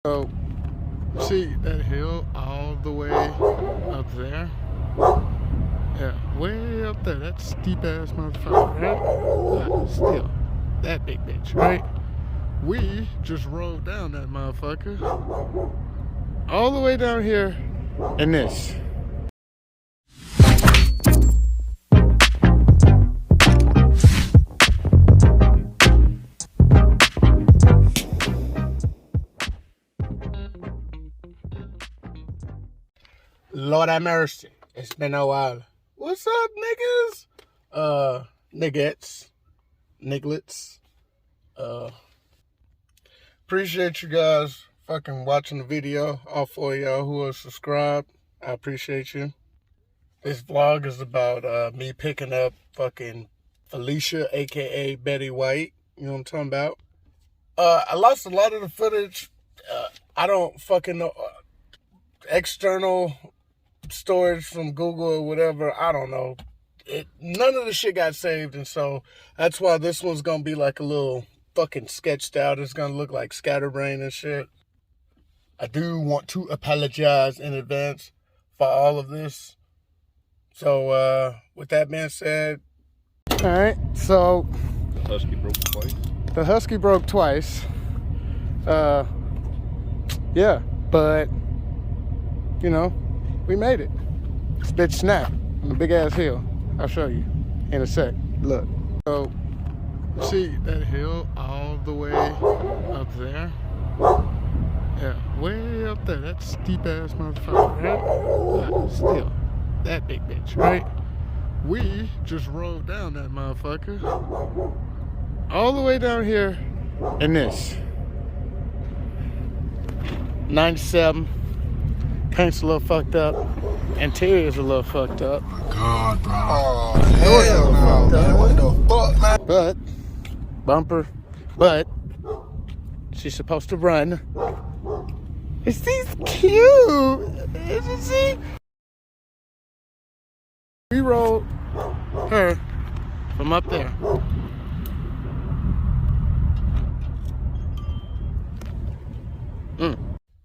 So, see that hill all the way up there? Yeah, way up there. That steep ass motherfucker, right? But still, that big bitch, right? We just rode down that motherfucker all the way down here in this. Lord have mercy. It's been a while. What's up, niggas? Niggettes. Nigglets. Appreciate you guys fucking watching the video. All four of y'all who are subscribed. I appreciate you. This vlog is about me picking up fucking Felisha, aka Bettie Whitte. You know what I'm talking about? I lost a lot of the footage. I don't fucking know. External storage from Google or whatever, I don't know. None of the shit got saved, and so that's why this one's gonna be like a little fucking sketched out. It's gonna look like scatterbrain and shit. I do want to apologize in advance for all of this. So with that being said, all right, so the Husky broke twice. The Husky broke twice. Yeah, but you know, we made it. This bitch snapped on a big ass hill. I'll show you in a sec. Look. So, see that hill all the way up there? Yeah, way up there. That steep ass motherfucker, right? But still, that big bitch, right? We just rode down that motherfucker all the way down here in this. 97. Paint's a little fucked up. Interior's a little fucked up. God, bro. Oh, hell no, man. What the fuck, man? But, bumper, but, she's supposed to run. Is this cute? Isn't she? We rode her from up there.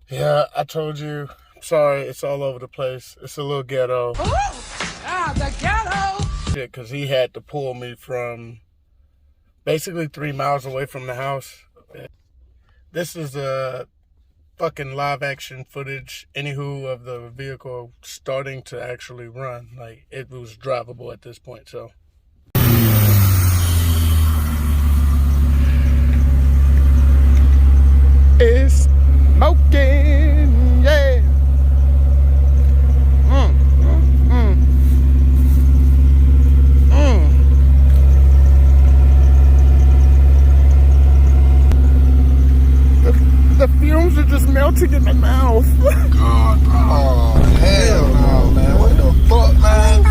Yeah, I told you. Sorry, it's all over the place. It's a little ghetto. Ooh, the ghetto! Shit, because he had to pull me from basically 3 miles away from the house. This is a fucking live action footage, anywho, of the vehicle starting to actually run. Like, it was drivable at this point, so. It's smoking, yeah. The fumes are just melting in my mouth. God, bro. Oh, hell no, man. What the fuck, man?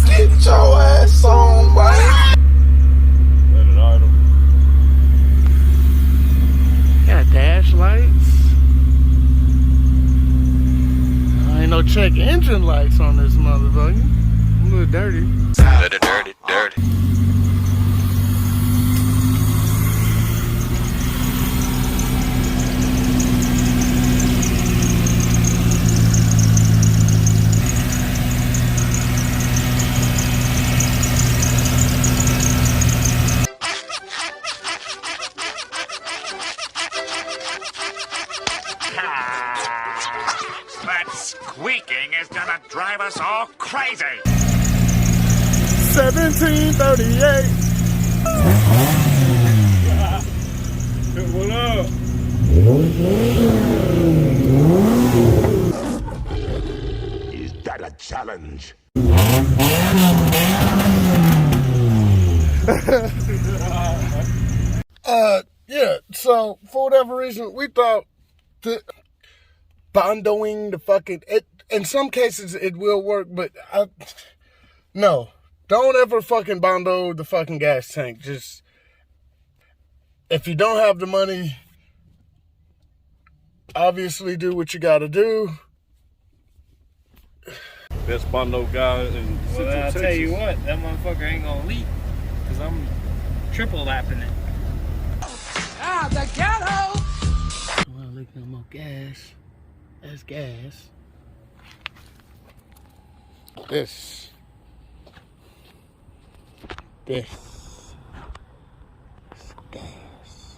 Get your ass on, boy. Let it idle. Got dash lights. Ain't no check engine lights on this motherfucker. A little dirty. Let it dirty, dirty. That squeaking is gonna drive us all crazy. 1738. What up? Is that a challenge? Yeah, so for whatever reason, we thought that bondoing the fucking, in some cases it will work, but no, don't ever fucking bondo the fucking gas tank. Just, if you don't have the money, obviously do what you gotta do. Best bondo guy in Central Well, I'll Texas. tell you what, that motherfucker ain't gonna leak, because I'm triple lapping it. The ghetto! Well, look, no more gas. That's gas. This is gas.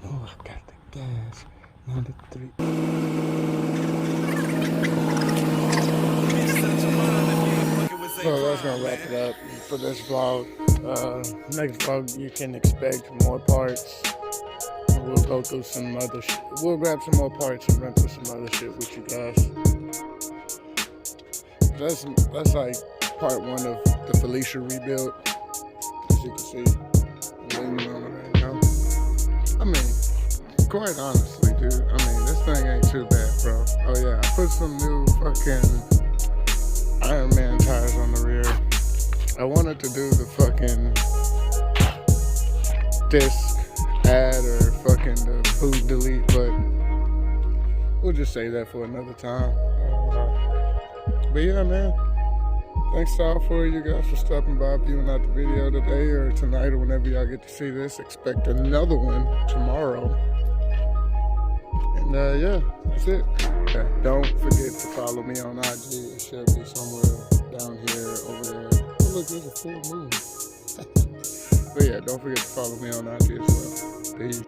Oh, I got the gas. 93. So that's gonna wrap it up for this vlog. Next vlog you can expect more parts. We'll go through some other shit. We'll grab some more parts and run through some other shit with you guys. That's like part 1 of the Felisha rebuild. As you can see, I'm leaning on it right now. I mean, quite honestly, dude, I mean, this thing ain't too bad, bro. Oh yeah, I put some new fucking Iron Man tires on the rear. I wanted to do the fucking disc add or fucking the boot delete, but we'll just save that for another time. But yeah, man, thanks to all 4 of you guys for stopping by, viewing out the video today or tonight or whenever y'all get to see this. Expect another one tomorrow. And yeah, that's it. Yeah, don't forget to follow me on IG. It should be somewhere down here, over there. Oh look, there's a full moon. But yeah, don't forget to follow me on IG as well. Peace.